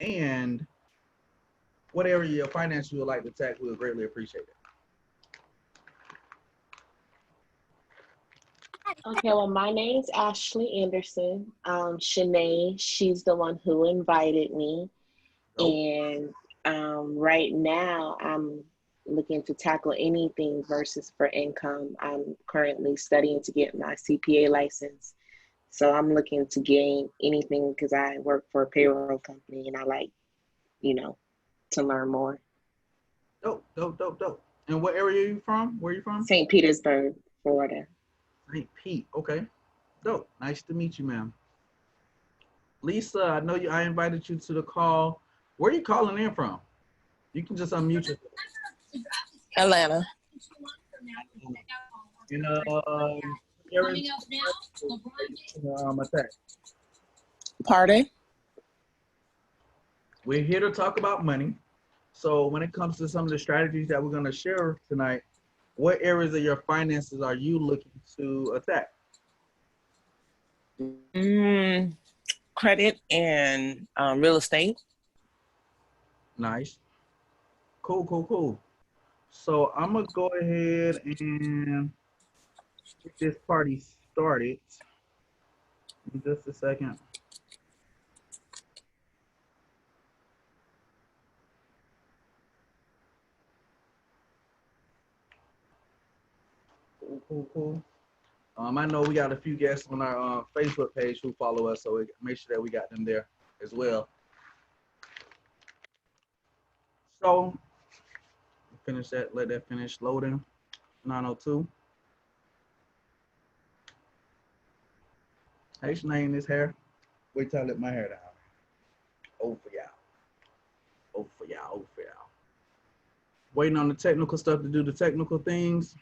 and what area of finance you would like to tackle. We would greatly appreciate it. Okay, well, my name's Ashley Anderson. Shanae, she's the one who invited me. Dope. And right now, I'm looking to tackle anything versus for income. I'm currently studying to get my CPA license. So I'm looking to gain anything because I work for a payroll company and I like, you know, to learn more. Dope, dope, dope, dope. And what area are you from? Where are you from? St. Petersburg, Florida. St. Pete. Okay. Dope. Nice to meet you, ma'am. Lisa, I know you. I invited you to the call. Where are you calling in from? You can just unmute yourself. Atlanta. In area attack. Pardon? We're here to talk about money. So when it comes to some of the strategies that we're going to share tonight, what areas of your finances are you looking to attack? Mm, Credit and real estate. Nice. Cool, cool, cool. So I'm gonna go ahead and get this party started in just a second. Cool, cool, cool. I know we got a few guests on our Facebook page who follow us, so make sure that we got them there as well. So finish that. Let that finish loading. 902. Hey, Shanae in this hair. Wait till I let my hair down. Oh for y'all. Oh for y'all. Oh for y'all. Waiting on the technical stuff to do the technical things.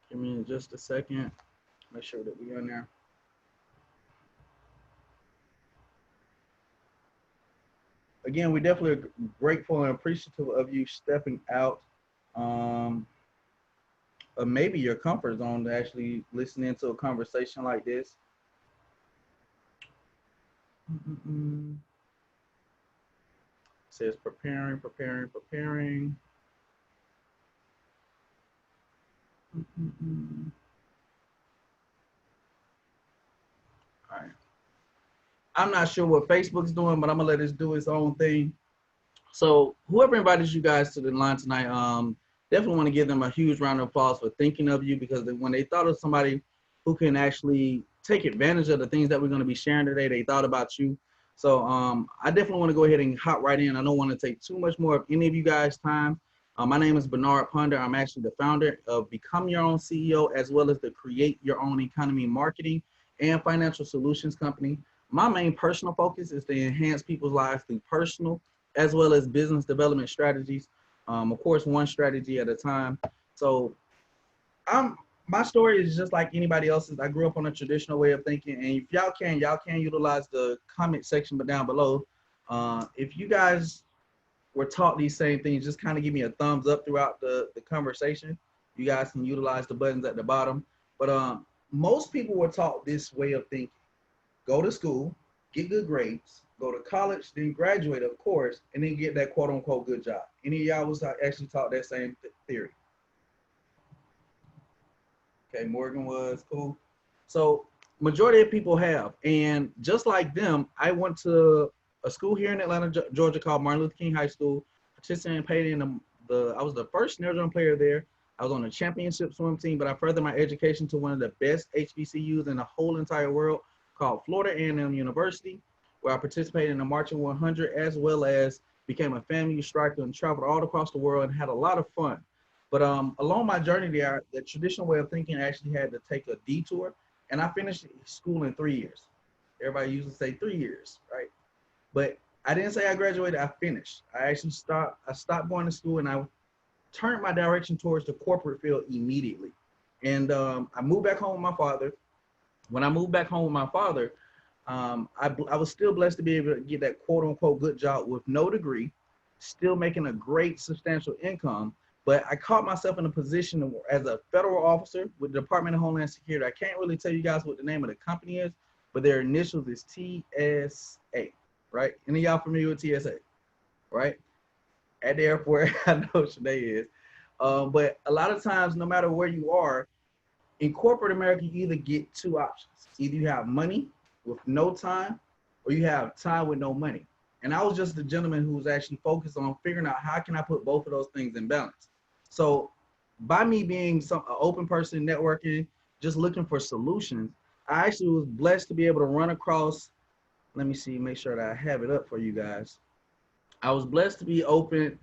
Give me just a second. Make sure that we on there. Again, we definitely are grateful and appreciative of you stepping out of maybe your comfort zone to actually listening to a conversation like this. Says preparing, preparing, preparing. All right. I'm not sure what Facebook's doing, but I'm gonna let it do its own thing. So whoever invited you guys to the line tonight, definitely want to give them a huge round of applause for thinking of you because when they thought of somebody who can actually take advantage of the things that we're going to be sharing today, they thought about you. So I definitely want to go ahead and hop right in. I don't want to take too much more of any of you guys' time. My name is Bernard Ponder. I'm actually the founder of Become Your Own CEO, as well as the Create Your Own Economy Marketing and Financial Solutions Company. My main personal focus is to enhance people's lives through personal as well as business development strategies. Of course, one strategy at a time. So I'm my story is just like anybody else's. I grew up on a traditional way of thinking, and if y'all can utilize the comment section, but down below, if you guys were taught these same things, just kind of give me a thumbs up throughout the conversation. You guys can utilize the buttons at the bottom. But most people were taught this way of thinking: go to school, get good grades, go to college, then graduate, of course, and then get that quote unquote good job. Any of y'all was actually taught that same theory? Okay, Morgan was cool. So majority of people have, and just like them, I went to a school here in Atlanta, Georgia, called Martin Luther King High School. Participated in I was the first snare drum player there. I was on the championship swim team, but I furthered my education to one of the best HBCUs in the whole entire world, called Florida A&M University, where I participated in the Marching 100 as well as became a FAMU striker and traveled all across the world and had a lot of fun. But along my journey there, the traditional way of thinking actually had to take a detour, and I finished school in 3 years. Everybody used to say 3 years, right? But I didn't say I graduated. I finished. I actually stopped. I stopped going to school, and I turned my direction towards the corporate field immediately. And I moved back home with my father. When I moved back home with my father, I was still blessed to be able to get that quote unquote good job with no degree, still making a great substantial income. But I caught myself in a position as a federal officer with the Department of Homeland Security. I can't really tell you guys what the name of the company is, but their initials is TSA, right? Any of y'all familiar with TSA, right? At the airport, I know Shanae is. But a lot of times, no matter where you are, in corporate America, you either get two options. Either you have money with no time, or you have time with no money. And I was just the gentleman who was actually focused on figuring out how can I put both of those things in balance. So by me being an open person, networking, just looking for solutions, I actually was blessed to be able to run across, let me see, make sure that I have it up for you guys. I was blessed to be open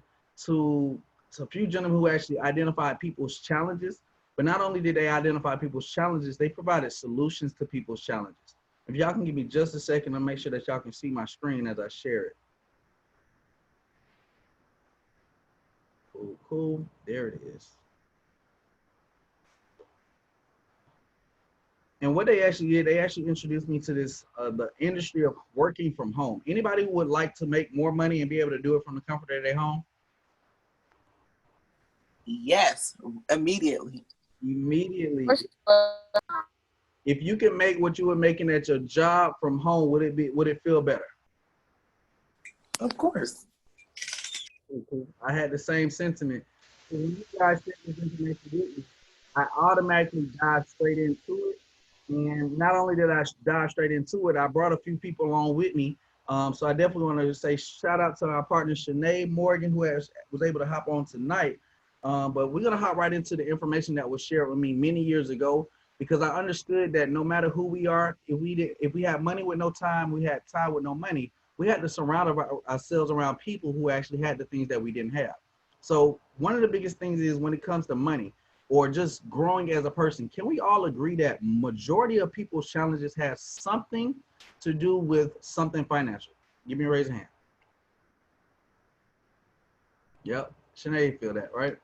to a few gentlemen who actually identified people's challenges, but not only did they identify people's challenges, they provided solutions to people's challenges. If y'all can give me just a second, I'll make sure that y'all can see my screen as I share it. Cool, cool. There it is. And what they actually did, they actually introduced me to this, the industry of working from home. Anybody who would like to make more money and be able to do it from the comfort of their home? Yes, immediately. Immediately. If you can make what you were making at your job from home, would it feel better? Of course. I had the same sentiment. When you guys sent this information with me, I automatically dived straight into it. And not only did I dive straight into it, I brought a few people along with me. So I definitely want to say shout out to our partner, Shanae Morgan, who was able to hop on tonight. But we're going to hop right into the information that was shared with me many years ago, because I understood that no matter who we are, if we had money with no time, we had time with no money, we had to surround ourselves around people who actually had the things that we didn't have. So one of the biggest things is when it comes to money or just growing as a person, can we all agree that majority of people's challenges have something to do with something financial? Give me a raise of hand. Yep, Shanae, feel that, right?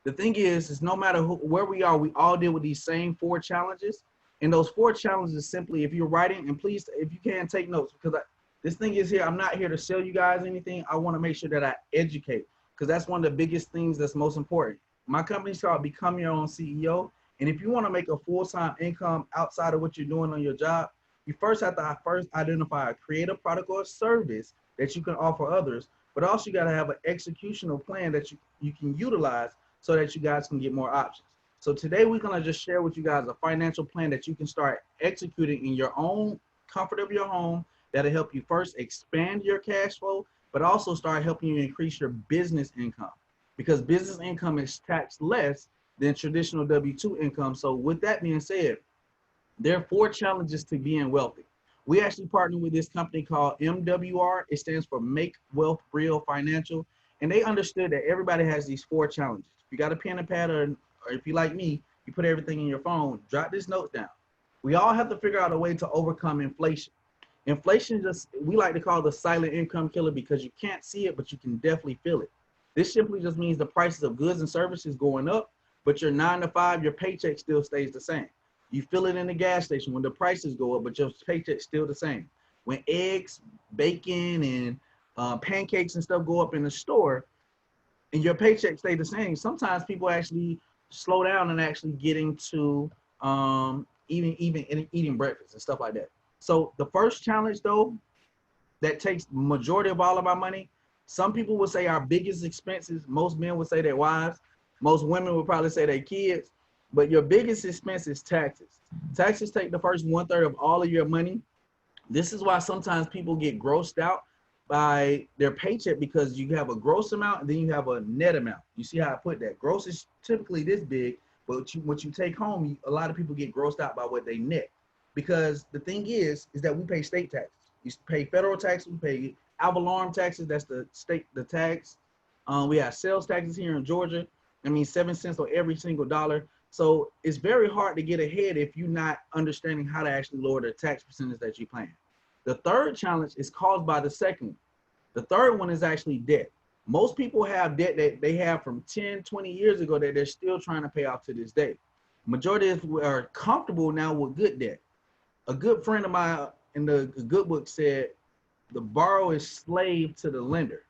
The thing is no matter where we are, we all deal with these same 4 challenges. And those 4 challenges simply, if you're writing, and please, if you can, take notes, because this thing is here. I'm not here to sell you guys anything. I want to make sure that I educate, because that's one of the biggest things that's most important. My company's called Become Your Own CEO. And if you want to make a full-time income outside of what you're doing on your job, you first have to identify a creative product or a service that you can offer others, but also you got to have an executional plan that you can utilize so that you guys can get more options. So today we're going to just share with you guys a financial plan that you can start executing in your own comfort of your home. That'll help you first expand your cash flow, but also start helping you increase your business income, because business income is taxed less than traditional W-2 income. So with that being said, there are 4 challenges to being wealthy. We actually partner with this company called MWR. It stands for Make Wealth Real Financial. And they understood that everybody has these 4 challenges. If you got a pen and pad, or if you like me, you put everything in your phone, jot this note down. We all have to figure out a way to overcome inflation. Inflation, we like to call the silent income killer, because you can't see it, but you can definitely feel it. This simply just means the prices of goods and services going up, but your 9 to 5, your paycheck still stays the same. You feel it in the gas station when the prices go up, but your paycheck's still the same. When eggs, bacon, and pancakes and stuff go up in the store, and your paycheck stay the same, sometimes people actually slow down and actually get into eating breakfast and stuff like that. So the first challenge, though, that takes majority of all of our money, some people would say our biggest expenses, most men would say their wives, most women would probably say their kids, but your biggest expense is taxes. Taxes take the first 1/3 of all of your money. This is why sometimes people get grossed out by their paycheck, because you have a gross amount and then you have a net amount. You see how I put that? Gross is typically this big, but what you take home, a lot of people get grossed out by what they net. Because the thing is that we pay state taxes. You pay federal taxes, we pay Avalon taxes, that's the state, the tax. We have sales taxes here in Georgia. I mean, 7 cents on every single dollar. So it's very hard to get ahead if you're not understanding how to actually lower the tax percentage that you plan. The third challenge is caused by the second one. The third one is actually debt. Most people have debt that they have from 10, 20 years ago that they're still trying to pay off to this day. Majority of us are comfortable now with good debt. A good friend of mine in the good book said, the borrower is slave to the lender,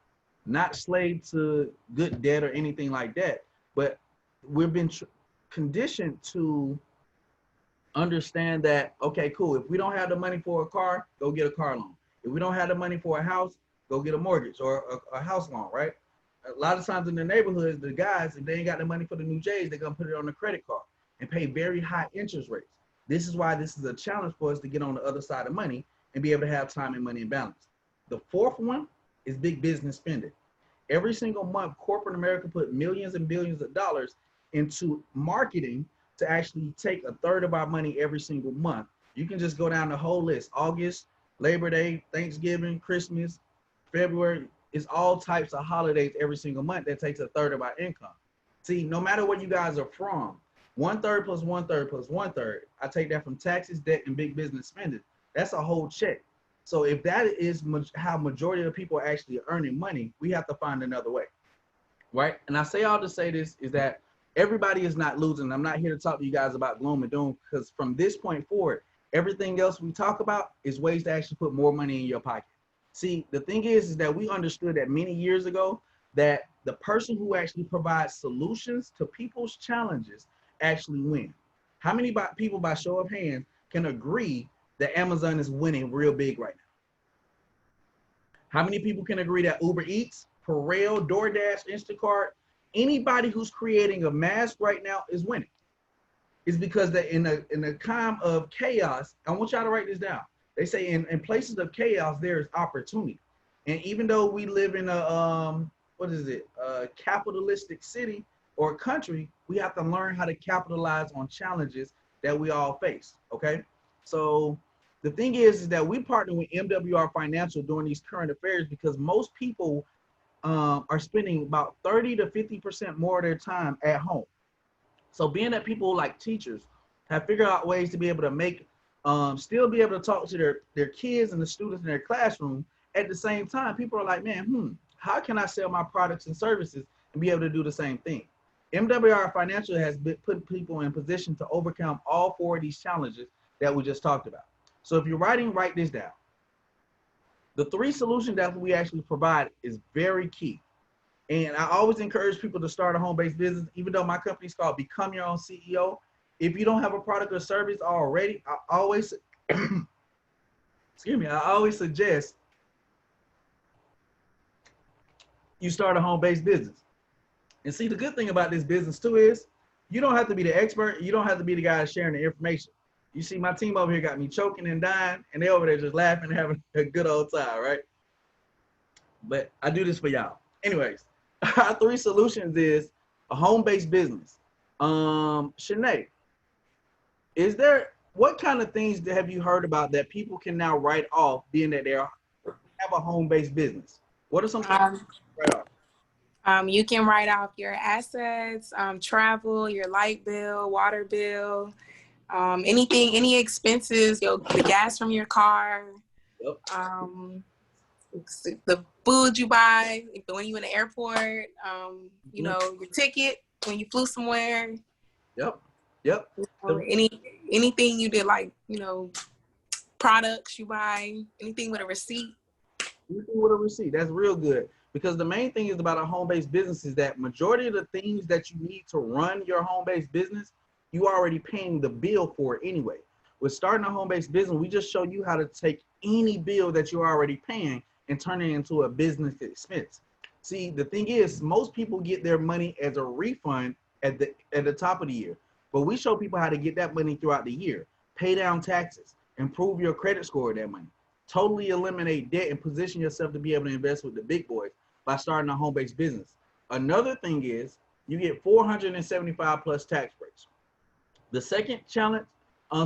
not slave to good debt or anything like that. But we've been conditioned to understand that, okay, cool, if we don't have the money for a car, go get a car loan. If we don't have the money for a house, go get a mortgage or a house loan, right? A lot of times in the neighborhoods, the guys, if they ain't got the money for the new J's, they're gonna put it on the credit card and pay very high interest rates. This is why this is a challenge for us to get on the other side of money and be able to have time and money in balance. The fourth one is big business spending. Every single month, corporate America put millions and billions of dollars into marketing to actually take a third of our money every single month. You can just go down the whole list. August, Labor Day, Thanksgiving, Christmas, February. It's all types of holidays every single month that takes a third of our income. See, no matter where you guys are from, 1/3 plus 1/3 plus 1/3, I take that from taxes, debt, and big business spending. That's a whole check. So if that is how majority of people are actually earning money, we have to find another way, right? And I say all to say this is that everybody is not losing. I'm not here to talk to you guys about gloom and doom, because from this point forward, everything else we talk about is ways to actually put more money in your pocket. See, the thing is that we understood that many years ago that the person who actually provides solutions to people's challenges actually win. How many people by show of hands can agree that Amazon is winning real big right now? How many people can agree that Uber Eats, Purell, DoorDash, Instacart, anybody who's creating a mask right now is winning? It's because that in a time of chaos, I want y'all to write this down. They say in places of chaos, there is opportunity. And even though we live in a, capitalistic city or country, we have to learn how to capitalize on challenges that we all face, okay? So the thing is that we partner with MWR Financial during these current affairs because most people are spending about 30 to 50% more of their time at home. So being that people like teachers have figured out ways to be able to make, still be able to talk to their kids and the students in their classroom, at the same time, people are like, man, how can I sell my products and services and be able to do the same thing? MWR Financial has put people in position to overcome all four of these challenges that we just talked about. So if you're writing, write this down. The three solutions that we actually provide is very key. And I always encourage people to start a home-based business, even though my company is called Become Your Own CEO. If you don't have a product or service already, I always, excuse me, I always suggest you start a home-based business. And see, the good thing about this business too is you don't have to be the expert. You don't have to be the guy sharing the information. You see, my team over here got me choking and dying, and they over there just laughing and having a good old time, right? But I do this for y'all. Anyways, our three solutions is a home-based business. Shanae, what kind of things have you heard about that people can now write off being that they have a home-based business? What are some things write off? You can write off your assets, travel, your light bill, water bill, any expenses, the gas from your car, Yep. the food you buy, when you in the airport, your ticket when you flew somewhere. Yep. Anything you did, like, products you buy, anything with a receipt. Anything with a receipt. That's real good. Because the main thing is about a home-based business is that majority of the things that you need to run your home-based business, you already paying the bill for it anyway. With starting a home-based business, we just show you how to take any bill that you're already paying and turn it into a business expense. See, the thing is, most people get their money as a refund at the top of the year, but we show people how to get that money throughout the year, pay down taxes, improve your credit score with that money, totally eliminate debt, and position yourself to be able to invest with the big boys by starting a home-based business. Another thing is you get 475 plus tax breaks. The second challenge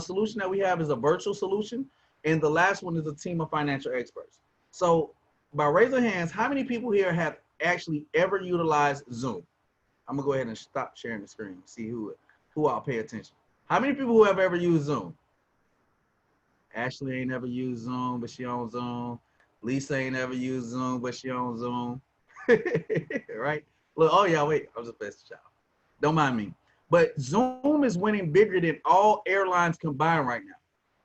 solution that we have is a virtual solution, and the last one is a team of financial experts. So by raise of hands, how many people here have actually ever utilized Zoom? I'm gonna go ahead and stop sharing the screen, see who I'll pay attention. How many people who have ever used Zoom? Ashley ain't never used Zoom, but she on Zoom. Lisa ain't never used Zoom, but she on Zoom. Right? Look, oh yeah, wait, I was just best y'all. Don't mind me. But Zoom is winning bigger than all airlines combined right now.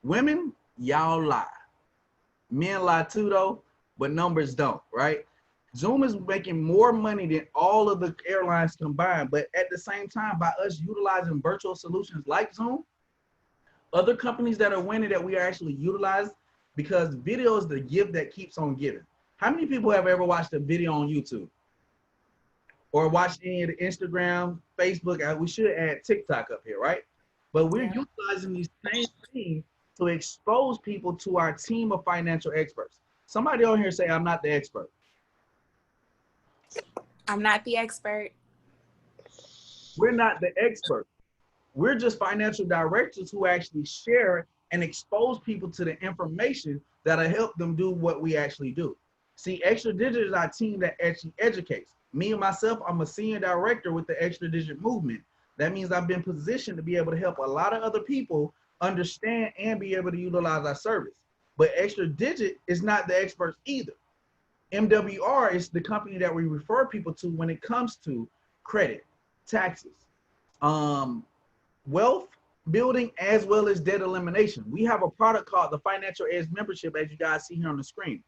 Women, y'all lie. Men lie too though, but numbers don't, right? Zoom is making more money than all of the airlines combined, but at the same time, by us utilizing virtual solutions like Zoom, other companies that are winning that we are actually utilizing because video is the gift that keeps on giving. How many people have ever watched a video on YouTube or watched any of the Instagram, Facebook? We should add TikTok up here, right? But we're utilizing these same things to expose people to our team of financial experts. Somebody on here say, I'm not the expert. I'm not the expert. We're not the expert. We're just financial directors who actually share and expose people to the information that'll help them do what we actually do. See, Extra Digit is our team that actually educates. Me and myself, I'm a senior director with the Extra Digit movement. That means I've been positioned to be able to help a lot of other people understand and be able to utilize our service. But Extra Digit is not the experts either. MWR is the company that we refer people to when it comes to credit, taxes, wealth building, as well as debt elimination. We have a product called the Financial Edge Membership, as you guys see here on the screen.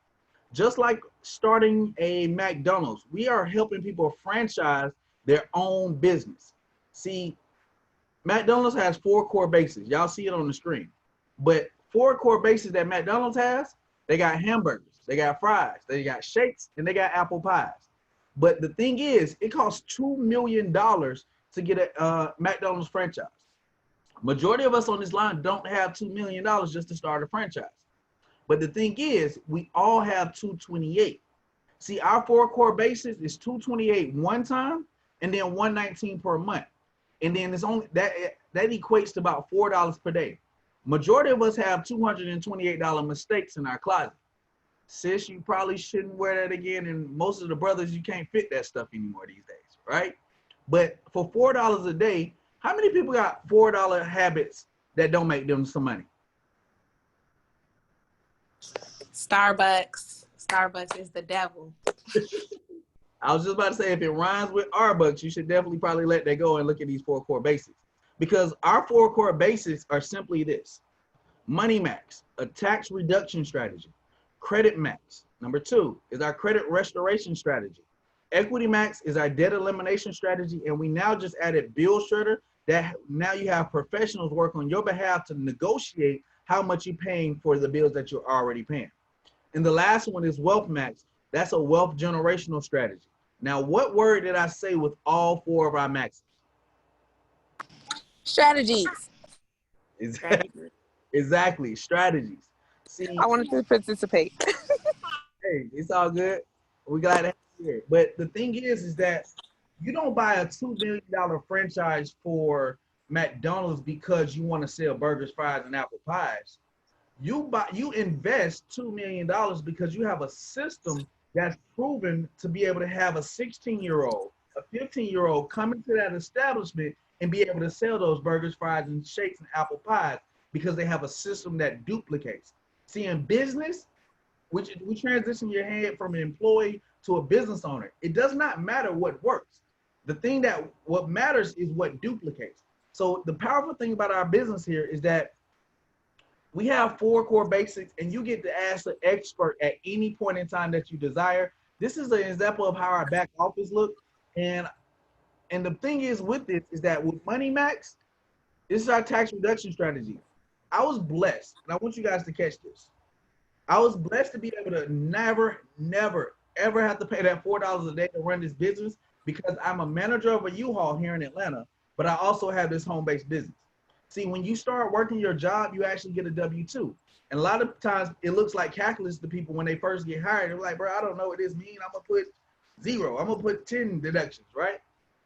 Just like starting a McDonald's, we are helping people franchise their own business. See, McDonald's has 4 core bases. Y'all see it on the screen. But 4 core bases that McDonald's has, they got hamburgers, they got fries, they got shakes, and they got apple pies. But the thing is, it costs $2 million to get a McDonald's franchise. Majority of us on this line don't have $2 million just to start a franchise. But the thing is, we all have 228. See, our 4 core bases is 228 one time and then 119 per month. And then it's only that equates to about $4 per day. Majority of us have $228 mistakes in our closet. Sis, you probably shouldn't wear that again. And most of the brothers, you can't fit that stuff anymore these days, right? But for $4 a day, how many people got $4 habits that don't make them some money? Starbucks. Starbucks is the devil. I was just about to say, if it rhymes with Arbucks, you should definitely probably let that go and look at these 4 core basics. Because our 4 core basics are simply this: Money Max, a tax reduction strategy. Credit Max, number 2, is our credit restoration strategy. Equity Max is our debt elimination strategy. And we now just added Bill Shredder, that now you have professionals work on your behalf to negotiate how much you're paying for the bills that you're already paying. And the last one is Wealth Max. That's a wealth generational strategy. Now, what word did I say with all 4 of our maxes? Strategies. Exactly, strategies. See, I wanted to participate. hey, it's all good. We're glad to have you here. But the thing is that you don't buy a $2 million franchise for McDonald's because you want to sell burgers, fries, and apple pies. You invest $2 million because you have a system that's proven to be able to have a 16-year-old, a 15-year-old come into that establishment and be able to sell those burgers, fries, and shakes and apple pies because they have a system that duplicates. See, in business, we transition your head from an employee to a business owner. It does not matter what works. What matters is what duplicates. So the powerful thing about our business here is that we have 4 core basics, and you get to ask the expert at any point in time that you desire. This is an example of how our back office looks. And the thing is with this is that with Money Max, this is our tax reduction strategy. I was blessed, and I want you guys to catch this. I was blessed to be able to never, ever have to pay that $4 a day to run this business because I'm a manager of a U-Haul here in Atlanta, but I also have this home-based business. See, when you start working your job, you actually get a W-2. And a lot of times it looks like calculus to people when they first get hired. They're like, bro, I don't know what this means. I'm going to put 0. I'm going to put 10 deductions, right?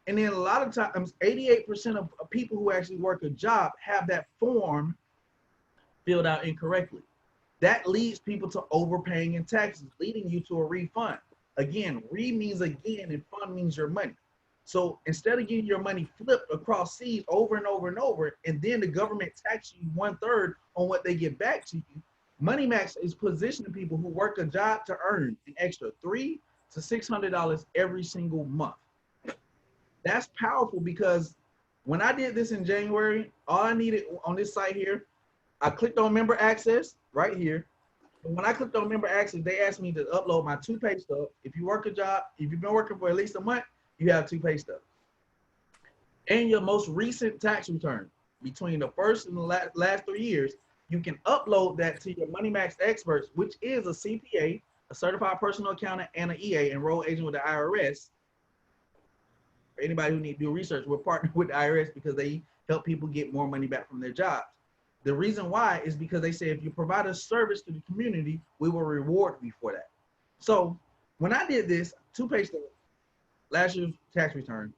And then a lot of times, 88% of people who actually work a job have that form filled out incorrectly. That leads people to overpaying in taxes, leading you to a refund. Again, re means again, and fund means your money. So instead of getting your money flipped across seas over and over and over, and then the government tax you 1/3 on what they get back to you, Money Max is positioning people who work a job to earn an extra $300 to $600 every single month. That's powerful because when I did this in January, all I needed on this site here, I clicked on member access right here. And when I clicked on member access, they asked me to upload my 2 pay stub. If you work a job, if you've been working for at least a month, you have 2 pay stubs. And your most recent tax return between the first and the last 3 years, you can upload that to your MoneyMax experts, which is a CPA, a certified personal accountant, and an EA, enrolled agent with the IRS. For anybody who need to do research, we're partnered with the IRS because they help people get more money back from their jobs. The reason why is because they say if you provide a service to the community, we will reward you for that. So when I did this, 2-page statement, last year's tax return,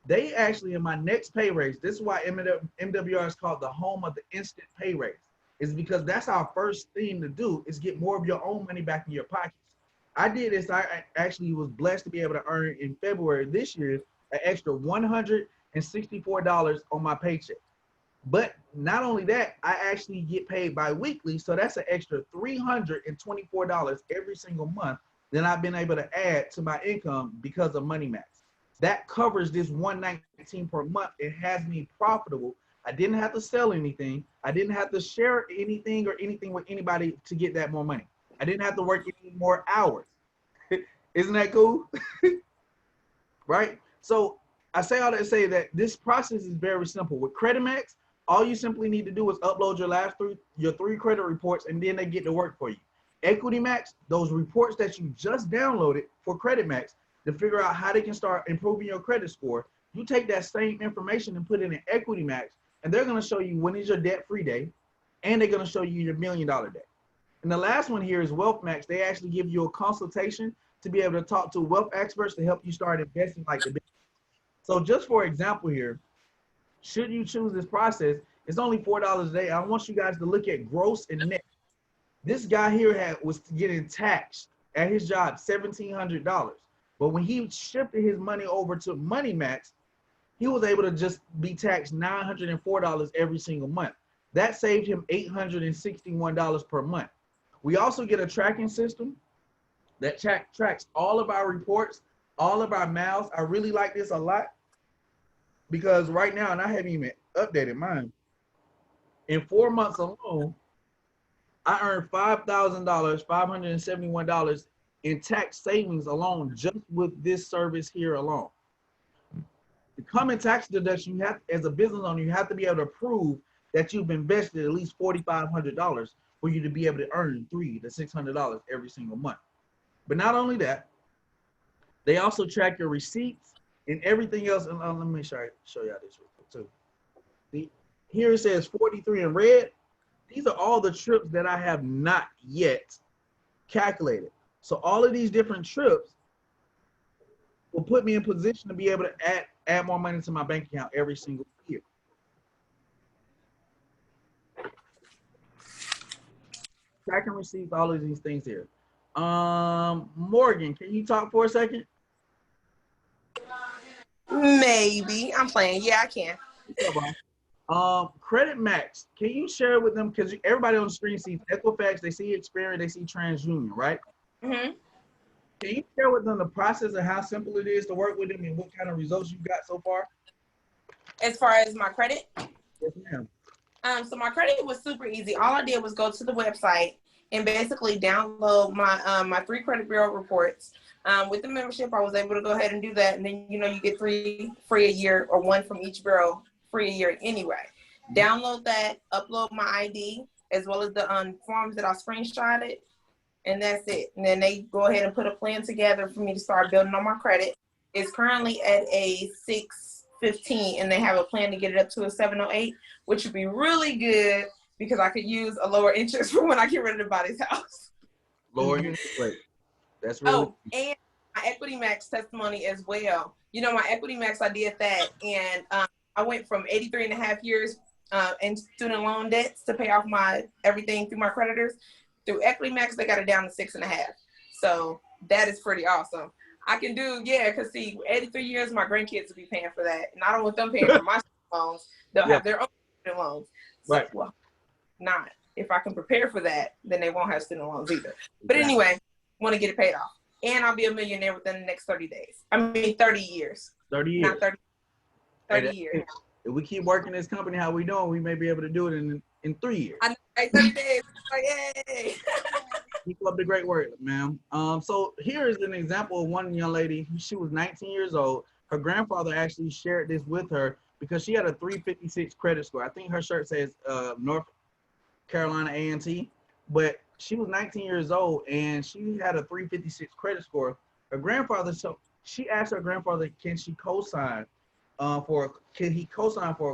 they actually, in my next pay raise, this is why MWR is called the home of the instant pay raise, is because that's our first thing to do is get more of your own money back in your pockets. I did this, I actually was blessed to be able to earn in February this year an extra $164 on my paycheck. But not only that, I actually get paid bi-weekly, so that's an extra $324 every single month that I've been able to add to my income because of MoneyMax. That covers this $119 per month. It has me profitable. I didn't have to sell anything. I didn't have to share anything or anything with anybody to get that more money. I didn't have to work any more hours. Isn't that cool? Right? So I say all that to say that this process is very simple. With CreditMax, all you simply need to do is upload your three credit reports, and then they get to work for you. EquityMax, those reports that you just downloaded for CreditMax to figure out how they can start improving your credit score, you take that same information and put it in EquityMax, and they're going to show you when is your debt-free day, and they're going to show you your $1 million day. And the last one here is WealthMax. They actually give you a consultation to be able to talk to wealth experts to help you start investing like the big. So just for example here, should you choose this process, it's only $4 a day. I want you guys to look at gross and net. This guy here was getting taxed at his job $1,700. But when he shifted his money over to MoneyMax, he was able to just be taxed $904 every single month. That saved him $861 per month. We also get a tracking system that tracks all of our reports, all of our miles. I really like this a lot because right now, and I haven't even updated mine, in 4 months alone, I earned $5,000, $571 in tax savings alone just with this service here alone. The common tax deduction, you have, as a business owner, you have to be able to prove that you've invested at least $4,500 for you to be able to earn $300 to $600 every single month. But not only that, they also track your receipts and everything else. And let me show y'all this real quick too. Here it says 43 in red. These are all the trips that I have not yet calculated. So all of these different trips will put me in position to be able to add more money to my bank account every single year. Tracking receipts, all of these things here. Morgan, can you talk for a second? Maybe. I'm playing. Yeah, I can. CreditMax, can you share with them, because everybody on the screen sees Equifax, they see Experian, they see TransUnion, right? Mm-hmm. Can you share with them the process of how simple it is to work with them and what kind of results you've got so far? As far as my credit? Yes, ma'am. So my credit was super easy. All I did was go to the website and basically download my my 3 credit bureau reports. With the membership, I was able to go ahead and do that, and then you get 3 free a year, or 1 from each bureau free a year anyway. Download that, upload my ID as well as the forms that I screenshotted, and that's it. And then they go ahead and put a plan together for me to start building on my credit. It's currently at a 615, and they have a plan to get it up to a 708, which would be really good because I could use a lower interest for when I get ready to buy this house. Lower interest rate. That's really. Oh, and my EquityMax testimony as well. My EquityMax, I did that, and I went from 83 and a half years in student loan debts to pay off my everything through my creditors. Through EquityMax, they got it down to 6.5. So that is pretty awesome. I can do, because see, 83 years, my grandkids will be paying for that. And I don't want them paying for my student loans. They'll have their own student loans. So, right. Well, not. If I can prepare for that, then they won't have student loans either. But anyway, want to get it paid off. And I'll be a millionaire within the next 30 days. 30 years. 30 years. Not 30 years. If we keep working this company how we doing, we may be able to do it in 3 years. I know, right? 30 days. Like, yay. Keep up the great work, ma'am. So here is an example of one young lady. She was 19 years old. Her grandfather actually shared this with her because she had a 356 credit score. I think her shirt says Carolina A&T, but she was 19 years old and she had a 356 credit score. Her grandfather, so she asked her grandfather, can he co-sign for a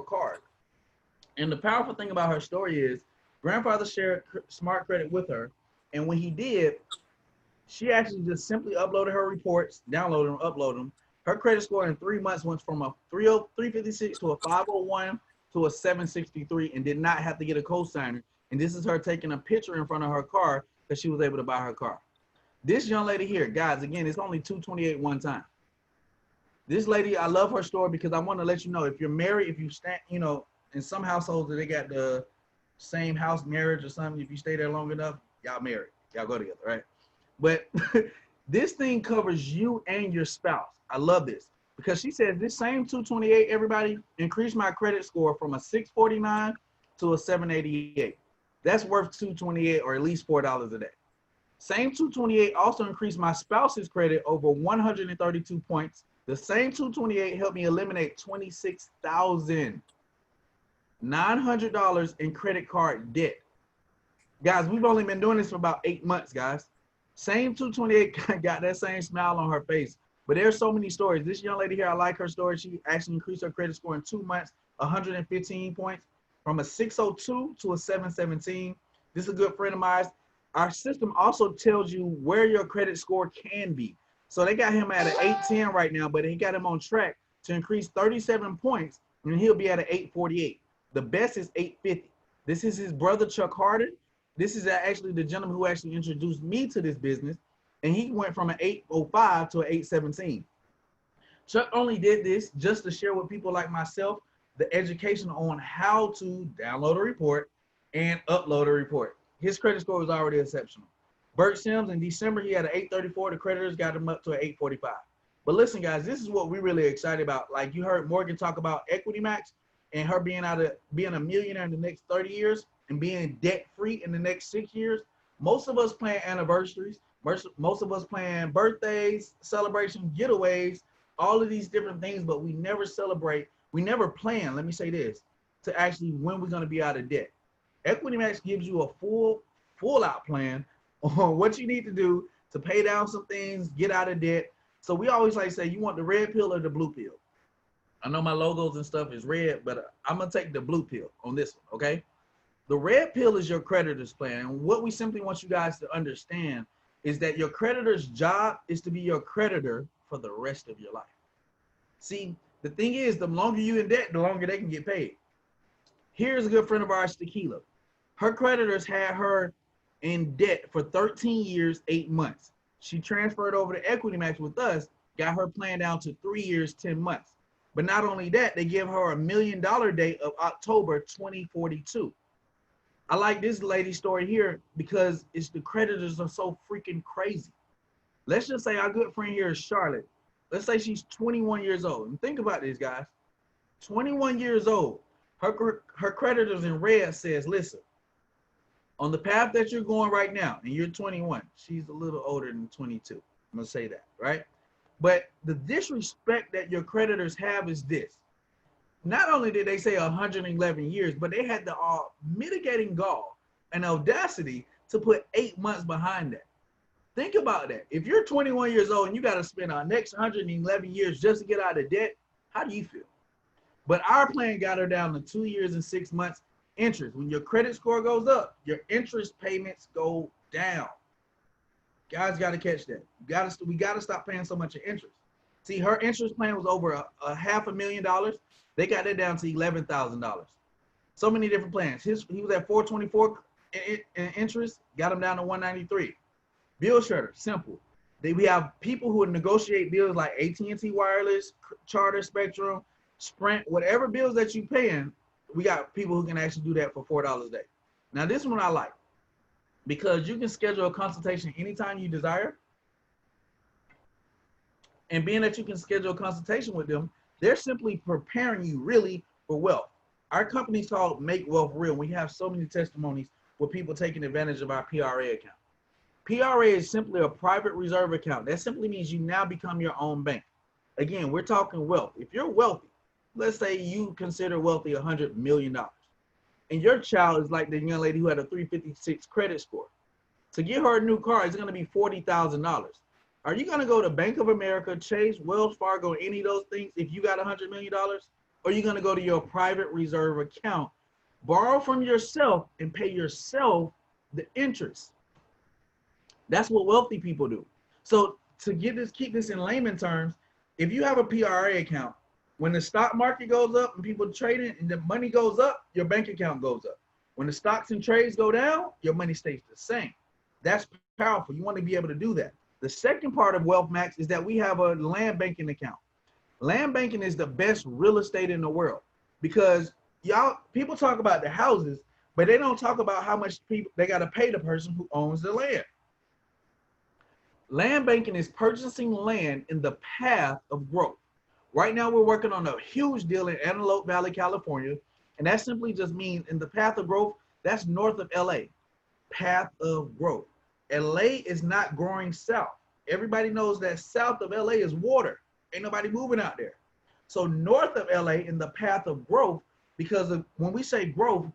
card? And the powerful thing about her story is grandfather shared smart credit with her. And when he did, she actually just simply uploaded her reports, downloaded them, uploaded them. Her credit score in 3 months went from a 356 to a 501 to a 763 and did not have to get a co-signer. And this is her taking a picture in front of her car because she was able to buy her car. This young lady here, guys, again, it's only 228 one time. This lady, I love her story because I want to let you know, if you're married, if you stand, you know, in some households that they got the same house marriage or something, if you stay there long enough, y'all married, y'all go together, right? But this thing covers you and your spouse. I love this because she said this same 228, everybody, increased my credit score from a 649 to a 788. That's worth 228 or at least $4 a day. Same 228 also increased my spouse's credit over 132 points. The same 228 helped me eliminate $26,900 in credit card debt. Guys, we've only been doing this for about 8 months, guys. Same 228 got that same smile on her face. But there's so many stories. This young lady here, I like her story. She actually increased her credit score in 2 months, 115 points, from a 602 to a 717. This is a good friend of mine. Our system also tells you where your credit score can be. So they got him at an 810 right now, but he got him on track to increase 37 points, and he'll be at an 848. The best is 850. This is his brother, Chuck Harden. This is actually the gentleman who actually introduced me to this business, and he went from an 805 to an 817. Chuck only did this just to share with people like myself the education on how to download a report and upload a report. His credit score was already exceptional. Bert Sims, in December, he had an 834. The creditors got him up to an 845. But listen, guys, this is what we're really excited about. Like you heard Morgan talk about Equity Max and her being a millionaire in the next 30 years and being debt-free in the next 6 years. Most of us plan anniversaries. Most of us plan birthdays, celebrations, getaways, all of these different things, but we never celebrate. We never plan, let me say this, to actually when we're going to be out of debt. Equity Max gives you a full out plan on what you need to do to pay down some things, get out of debt. So we always like to say, you want the red pill or the blue pill? I know my logos and stuff is red, but I'm going to take the blue pill on this one, okay? The red pill is your creditor's plan. And what we simply want you guys to understand is that your creditor's job is to be your creditor for the rest of your life. See, the thing is, the longer you in debt, the longer they can get paid. Here's a good friend of ours, Tequila. Her creditors had her in debt for 13 years, 8 months. She transferred over to Equity Max with us, got her plan down to 3 years, 10 months. But not only that, they give her $1 million date of October 2042. I like this lady's story here because it's the creditors are so freaking crazy. Let's just say our good friend here is Charlotte. Let's say she's 21 years old. And think about this, guys. 21 years old. Her creditors in red says, listen, on the path that you're going right now, and you're 21, she's a little older than 22. I'm going to say that, right? But the disrespect that your creditors have is this. Not only did they say 111 years, but they had the mitigating gall and audacity to put 8 months behind that. Think about that. If you're 21 years old and you got to spend our next 111 years just to get out of debt, how do you feel? But our plan got her down to 2 years and 6 months interest. When your credit score goes up, your interest payments go down. Guys got to catch that. We got to stop paying so much in interest. See, her interest plan was over a $500,000. They got that down to $11,000. So many different plans. He was at 424 in interest, got him down to 193. Bill shredder, simple. We have people who would negotiate bills like AT&T Wireless, Charter, Spectrum, Sprint, whatever bills that you paying, we got people who can actually do that for $4 a day. Now this one I like because you can schedule a consultation anytime you desire. And being that you can schedule a consultation with them, they're simply preparing you really for wealth. Our company's called Make Wealth Real. We have so many testimonies with people taking advantage of our PRA account. PRA is simply a private reserve account. That simply means you now become your own bank. Again, we're talking wealth. If you're wealthy, let's say you consider wealthy $100 million. and your child is like the young lady who had a 356 credit score. To get her a new car, it's going to be $40,000. Are you going to go to Bank of America, Chase, Wells Fargo, any of those things if you got $100 million? Or are you going to go to your private reserve account, borrow from yourself, and pay yourself the interest? That's what wealthy people do. So to keep this in layman terms, if you have a PRA account, when the stock market goes up and people trading and the money goes up, your bank account goes up. When the stocks and trades go down, your money stays the same. That's powerful. You want to be able to do that. The second part of Wealth Max is that we have a land banking account. Land banking is the best real estate in the world because people talk about the houses, but they don't talk about how much people they got to pay the person who owns the land. Land banking is purchasing land in the path of growth. Right now, we're working on a huge deal in Antelope Valley, California, and that simply just means in the path of growth, that's north of LA. Path of growth. LA is not growing south. Everybody knows that south of LA is water. Ain't nobody moving out there. So north of LA in the path of growth, because when we say growth,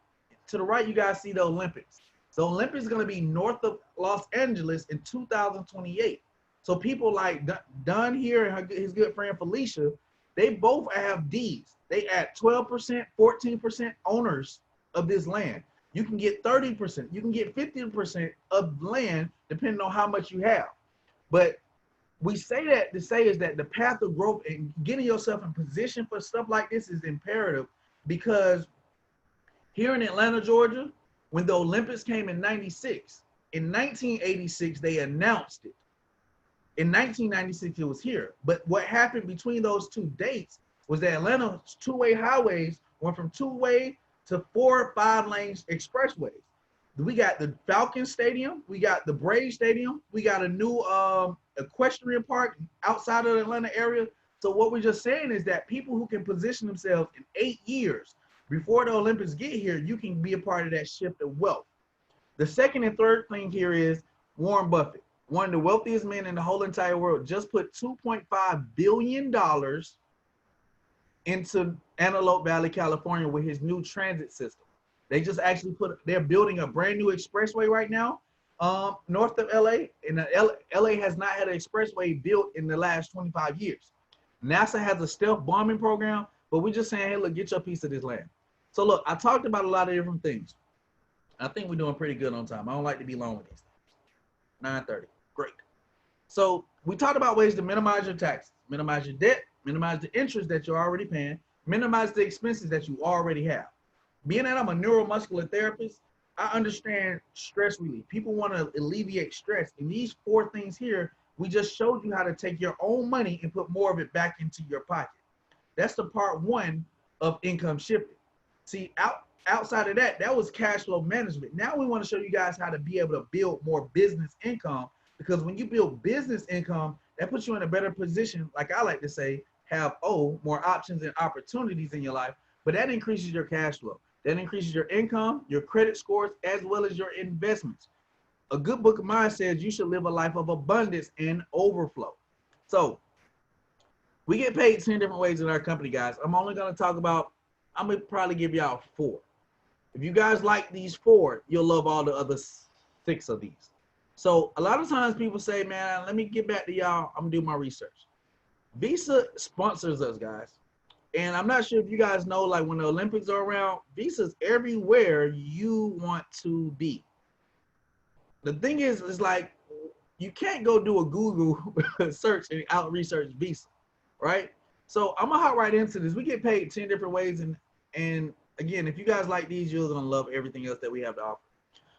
to the right, you guys see the Olympics. The Olympics is going to be north of Los Angeles in 2028. So people like Dunn here and his good friend Felicia, they both have deeds. They add 12%, 14% owners of this land. You can get 30%, you can get 50% of land depending on how much you have. But we say that to say is that the path of growth and getting yourself in position for stuff like this is imperative because here in Atlanta, Georgia, when the Olympics came in 96, in 1986, they announced it. In 1996, it was here. But what happened between those two dates was that Atlanta's two-way highways went from two-way to 4 or 5 lanes expressways. We got the Falcon Stadium, we got the Braves Stadium, we got a new equestrian park outside of the Atlanta area. So what we're just saying is that people who can position themselves in 8 years before the Olympics get here, you can be a part of that shift of wealth. The second and third thing here is Warren Buffett, one of the wealthiest men in the whole entire world, just put $2.5 billion into Antelope Valley, California with his new transit system. They just actually they're building a brand new expressway right now north of LA. And LA has not had an expressway built in the last 25 years. NASA has a stealth bombing program, but we're just saying, hey, look, get your piece of this land. So look, I talked about a lot of different things. I think we're doing pretty good on time. I don't like to be long with these things. 9:30, great. So we talked about ways to minimize your taxes, minimize your debt, minimize the interest that you're already paying, minimize the expenses that you already have. Being that I'm a neuromuscular therapist, I understand stress relief. People want to alleviate stress. And these 4 things here, we just showed you how to take your own money and put more of it back into your pocket. That's the part 1 of income shifting. See, outside of that, that was cash flow management. Now we want to show you guys how to be able to build more business income, because when you build business income, that puts you in a better position, like I like to say, have more options and opportunities in your life, but that increases your cash flow. That increases your income, your credit scores, as well as your investments. A good book of mine says you should live a life of abundance and overflow. So we get paid 10 different ways in our company, guys. I'm only going to talk about, I'm going to probably give y'all 4. If you guys like these 4, you'll love all the other 6 of these. So a lot of times people say, man, let me get back to y'all. I'm going to do my research. Visa sponsors us, guys. And I'm not sure if you guys know, like when the Olympics are around, Visa's everywhere you want to be. The thing is, it's like, you can't go do a Google search and out research Visa, right? So I'm gonna hop right into this. We get paid 10 different ways. And again, if you guys like these, you're gonna love everything else that we have to offer.